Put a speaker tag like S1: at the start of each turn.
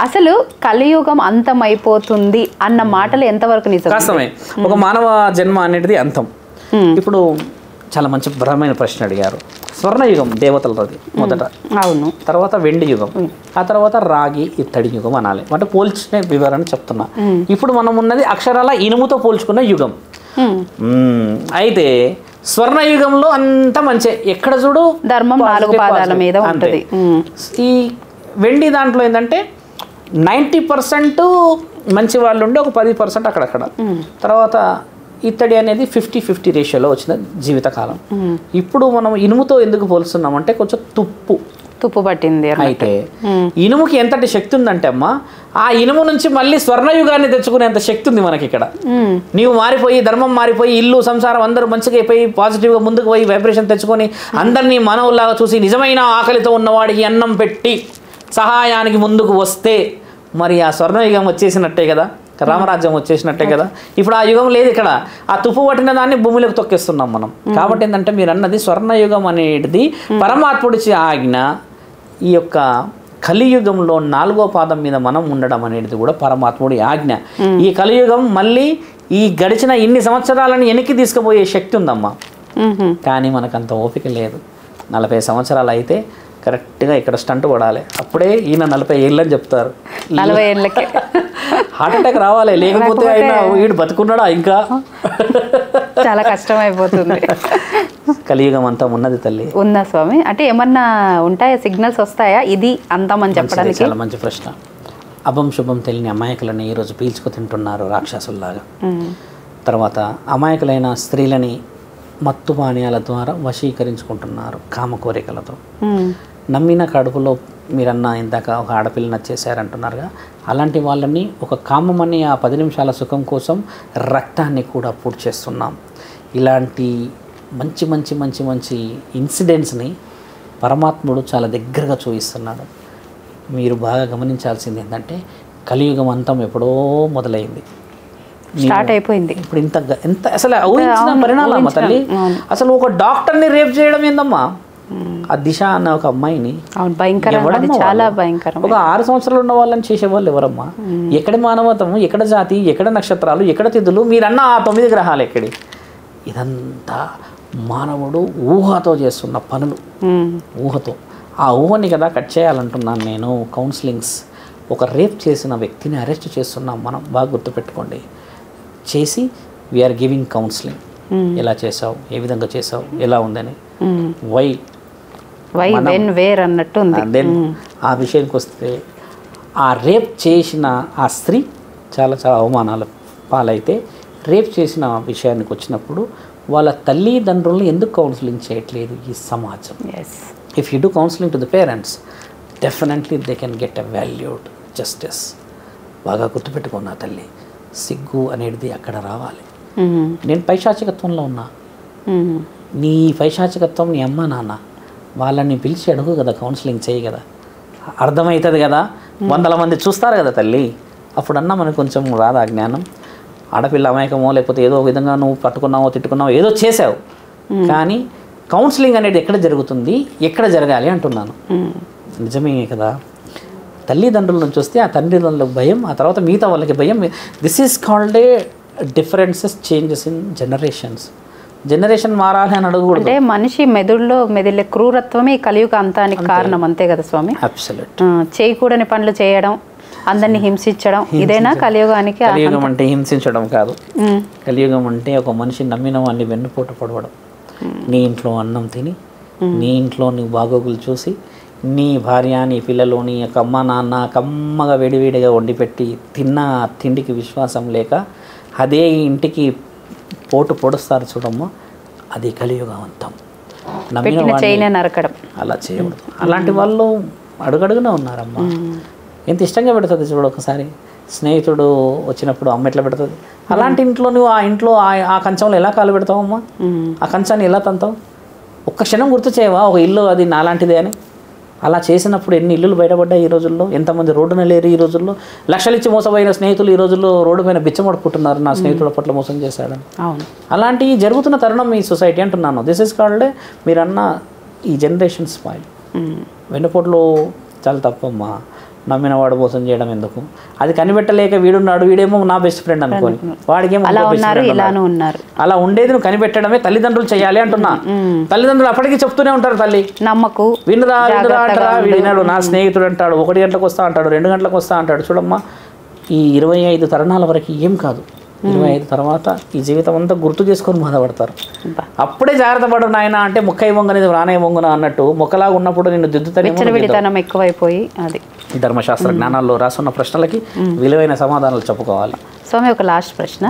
S1: అసలు కలియుగం అంతమైపోతుంది అన్న మాటలు ఎంతవరకు నిజం?
S2: కష్టమే. ఒక మానవ జన్మ అనేది అంతం. ఇప్పుడు చాలా మంచి బలమైన ప్రశ్న అడిగారు. స్వర్ణయుగం దేవతలది మొదట,
S1: అవును.
S2: తర్వాత వెండి యుగం, ఆ తర్వాత రాగి ఇత్తడి యుగం అనాలి. అంటే పోల్చిన వివరణ చెప్తున్నా. ఇప్పుడు మనం ఉన్నది అక్షరాల ఇనుముతో పోల్చుకున్న యుగం. అయితే స్వర్ణయుగంలో అంత మంచి, ఎక్కడ చూడు
S1: ధర్మం 4 పాదాల మీద ఉంటుంది.
S2: ఈ వెండి దాంట్లో ఏంటంటే 90% మంచి వాళ్ళు ఉండి ఒక 10% అక్కడక్కడ. తర్వాత ఇత్తడి అనేది 50-50 రేషియోలో వచ్చిన జీవితకాలం. ఇప్పుడు మనం ఇనుముతో ఎందుకు పోలుస్తున్నామంటే కొంచెం తుప్పు పట్టింది. అయితే ఇనుముకి ఎంతటి శక్తి ఉందంటే అమ్మా, ఆ ఇనుము నుంచి మళ్ళీ స్వర్ణయుగాన్ని తెచ్చుకునేంత శక్తి ఉంది మనకి ఇక్కడ. నీవు మారిపోయి, ధర్మం మారిపోయి, ఇల్లు సంసారం అందరూ మంచిగా అయిపోయి పాజిటివ్గా ముందుకు పోయి వైబ్రేషన్ తెచ్చుకొని అందరినీ మానవుల్లాగా చూసి నిజమైన ఆకలితో ఉన్నవాడికి అన్నం పెట్టి సహాయానికి ముందుకు వస్తే మరి ఆ స్వర్ణయుగం వచ్చేసినట్టే కదా, రామరాజ్యం వచ్చేసినట్టే కదా. ఇప్పుడు ఆ యుగం లేదు ఇక్కడ. ఆ తుప్పు పట్టిన దాన్ని భూమిలోకి తొక్కేస్తున్నాం మనం. కాబట్టి ఏంటంటే మీరు అన్నది స్వర్ణయుగం అనేది పరమాత్ముడిచి ఆజ్ఞ. ఈ యొక్క కలియుగంలో 4వ పాదం మీద మనం ఉండడం అనేది కూడా పరమాత్ముడి ఆజ్ఞ. ఈ కలియుగం మళ్ళీ ఈ గడిచిన ఇన్ని సంవత్సరాలను వెనక్కి తీసుకుపోయే శక్తి ఉందమ్మా. కానీ మనకంత ఓపిక లేదు. 40 సంవత్సరాలు అయితే కరెక్ట్గా ఇక్కడ స్టంట్ పడాలి. అప్పుడే ఈయన 40 ఏళ్ళు అని చెప్తారు.
S1: 40 ఏళ్ళకి
S2: హార్ట్ అటాక్ రావాలి, లేకపోతే ఆయన వీడు బతుకున్నాడా ఇంకా.
S1: చాలా కష్టం అయిపోతుంది.
S2: కలియుగం అంతా ఉన్నది తల్లి.
S1: ఉందా స్వామి? అంటే ఏమన్నా ఉంటాయా, సిగ్నల్స్ వస్తాయా ఇది అంతమని చెప్పడానికి?
S2: చాలా మంచి ప్రశ్న. అభం శుభం తెలియని అమాయకులని ఈరోజు పీల్చుకు తింటున్నారు రాక్షసుల్లాగా. తర్వాత అమాయకులైన స్త్రీలని మత్తు పానీయాల ద్వారా వశీకరించుకుంటున్నారు కామ కోరికలతో. నమ్మిన కడుపులో మీరన్నా ఇందాక ఒక ఆడపిల్ల నచ్చేసారంటున్నారుగా, అలాంటి వాళ్ళని ఒక కామమని ఆ 10 నిమిషాల సుఖం కోసం రక్తాన్ని కూడా పూడ్చేస్తున్నాం. ఇలాంటి మంచి మంచి మంచి మంచి ఇన్సిడెంట్స్ని పరమాత్ముడు చాలా దగ్గరగా చూపిస్తున్నాడు. మీరు బాగా గమనించాల్సింది ఏంటంటే కలియుగం అంతం ఎప్పుడో మొదలైంది,
S1: స్టార్ట్ అయిపోయింది.
S2: ఇప్పుడు ఎంత అసలు ఊహించిన పరిణామం తల్లి. అసలు ఒక డాక్టర్ని రేప్ చేయడం ఏందమ్మా, ఆ దిశ అన్న ఒక అమ్మాయిని
S1: చాలా భయంకరం.
S2: ఒక 6 సంవత్సరాలు ఉన్న వాళ్ళని చేసేవాళ్ళు ఎవరమ్మా? ఎక్కడి మానవతము, ఎక్కడ జాతి, ఎక్కడ నక్షత్రాలు, ఎక్కడ తిథులు, మీరన్న ఆ 9 గ్రహాలు ఎక్కడి? ఇదంతా మానవుడు ఊహతో చేస్తున్న పనులు. ఊహతో ఆ ఊహని కదా కట్ చేయాలంటున్నాను నేను. కౌన్సిలింగ్స్, ఒక రేప్ చేసిన వ్యక్తిని అరెస్ట్ చేస్తున్నాం మనం, బాగా గుర్తుపెట్టుకోండి. చేసి వీఆర్ గివింగ్ కౌన్సిలింగ్. ఎలా చేసావు, ఏ విధంగా చేసావు, ఎలా ఉందని, వై
S1: వెన్ వేర్ అన్నట్టు ఉంది.
S2: దెన్ ఆ విషయానికి వస్తే ఆ రేప్ చేసిన ఆ స్త్రీ చాలా చాలా అవమానాలు పాలైతే, రేప్ చేసిన విషయానికి వచ్చినప్పుడు వాళ్ళ తల్లిదండ్రులను ఎందుకు కౌన్సిలింగ్ చేయట్లేదు ఈ సమాజం? If you do counselling to the parents, definitely they can get a valued justice. బాగా గుర్తుపెట్టుకున్నా తల్లి, సిగ్గు అనేది అక్కడ రావాలి. నేను పైశాచికత్వంలో ఉన్నా, నీ పైశాచికత్వం నీ అమ్మ నాన్న వాళ్ళని పిలిచి అడుగు కదా, కౌన్సిలింగ్ చేయి కదా, అర్థమవుతుంది కదా. 100 మంది చూస్తారు కదా తల్లి. అప్పుడన్నా మనకు కొంచెం రాదా జ్ఞానం? ఆడపిల్ల అమాయకమో లేకపోతే ఏదో విధంగా నువ్వు పట్టుకున్నావో తిట్టుకున్నావో ఏదో చేసావు, కానీ కౌన్సిలింగ్ అనేది ఎక్కడ జరుగుతుంది, ఎక్కడ జరగాలి అంటున్నాను. నిజమే కదా. తల్లిదండ్రుల నుంచి వస్తే ఆ తల్లిదండ్రులకు భయం, ఆ తర్వాత మిగతా వాళ్ళకి భయం. This is called a differences changes in generations. Generation మారాలి అని అడగకూడదు.
S1: అంటే మనిషి మెదిలే క్రూరత్వమే కలియుగ అంతానికి కారణం, అంతే కదా స్వామి?
S2: అబ్సల్యూట్.
S1: చేయకూడని పనులు చేయడం, అందరినీ హింసించడం, ఇదేనా కలియుగానికి?
S2: కలియుగం అంటే హింసించడం కాదు. కలియుగం అంటే ఒక మనిషి నమ్మిన వాడిని వెన్నుపోటు పడవడం. నీ ఇంట్లో అన్నం తిని, నీ ఇంట్లో నీ బాగోగులు చూసి, నీ భార్య, నీ పిల్లలు, నీ యొక్క అమ్మ నాన్న కమ్మగా వేడివేడిగా వండిపెట్టి తిన్న తిండికి విశ్వాసం లేక అదే ఇంటికి పోటు పొడుస్తారు చూడమ్మా, అది కలియుగవంతం. నమ్మిన వాడిని
S1: నరకడం
S2: అలా చేయకూడదు. అలాంటి వాళ్ళు అడుగడుగునే ఉన్నారమ్మా. ఎంత ఇష్టంగా పెడుతుంది చూడు. ఒకసారి స్నేహితుడు వచ్చినప్పుడు అమ్మ ఎట్లా పెడుతుంది, అలాంటి ఇంట్లో నువ్వు ఆ ఇంట్లో ఆ కంచంలో ఎలా కాలు పెడతావమ్మా? ఆ కంచాన్ని ఎలా తంతావు? ఒక్క క్షణం గుర్తు చేయవా ఒక ఇల్లు అది నాలాంటిదే అని? అలా చేసినప్పుడు ఎన్ని ఇల్లులు బయటపడ్డాయి ఈ రోజుల్లో? ఎంతమంది రోడ్డున లేరు ఈ రోజుల్లో? లక్షలు ఇచ్చి మోసపోయిన స్నేహితులు ఈ రోజుల్లో రోడ్డు పైన బిచ్చమడుకుంటున్నారు, నా స్నేహితుల పట్ల మోసం చేశాడని. అలాంటివి జరుగుతున్న తరుణం ఈ సొసైటీ అంటున్నాను. దిస్ ఇస్ కాల్డ్ మీరన్న ఈ జనరేషన్ స్పాయిల్. వెన్నుపోట్లు చాలా తప్పమ్మా. నమ్మినవాడు మోసం చేయడం ఎందుకు, అది కనిపెట్టలేక వీడున్నాడు, వీడేమో నా బెస్ట్ ఫ్రెండ్ అనుకోని వాడికేమో
S1: అలా
S2: ఇంకో best
S1: ఉన్నారు
S2: friend
S1: ఇలాను
S2: ఉన్నాడు.
S1: ఉన్నారు.
S2: అలా ఉండేది నువ్వు కనిపెట్టడమే తల్లిదండ్రులు చేయాలి అంటున్నా. తల్లిదండ్రులు అప్పటికీ చెప్తూనే ఉంటారు, తల్లి
S1: నమ్మకు
S2: వినురా వినురా అంటారా, వీడు వినాడు. నా స్నేహితుడు అంటాడు 1 గంటలకు వస్తా అంటాడు, 2 గంటలకు వస్తా అంటాడు. చూడమ్మా, ఈ 25 తరుణాల వరకు ఏం కాదు, 25 తర్వాత ఈ జీవితం అంతా గుర్తు చేసుకొని బాధపడతారు. అప్పుడే జాగ్రత్త పడు నాయన అంటే మొక్కై వంగనేది రానే వంగున అన్నట్టు మొక్కలాగా ఉన్నప్పుడు నిన్ను
S1: విచ్చలవిడితనం ఎక్కువైపోయి అది
S2: ధర్మశాస్త్ర జ్ఞానాల్లో రాసున్న ప్రశ్నలకి విలువైన సమాధానాలు చెప్పుకోవాలి.
S1: స్వామి ఒక లాస్ట్ ప్రశ్న.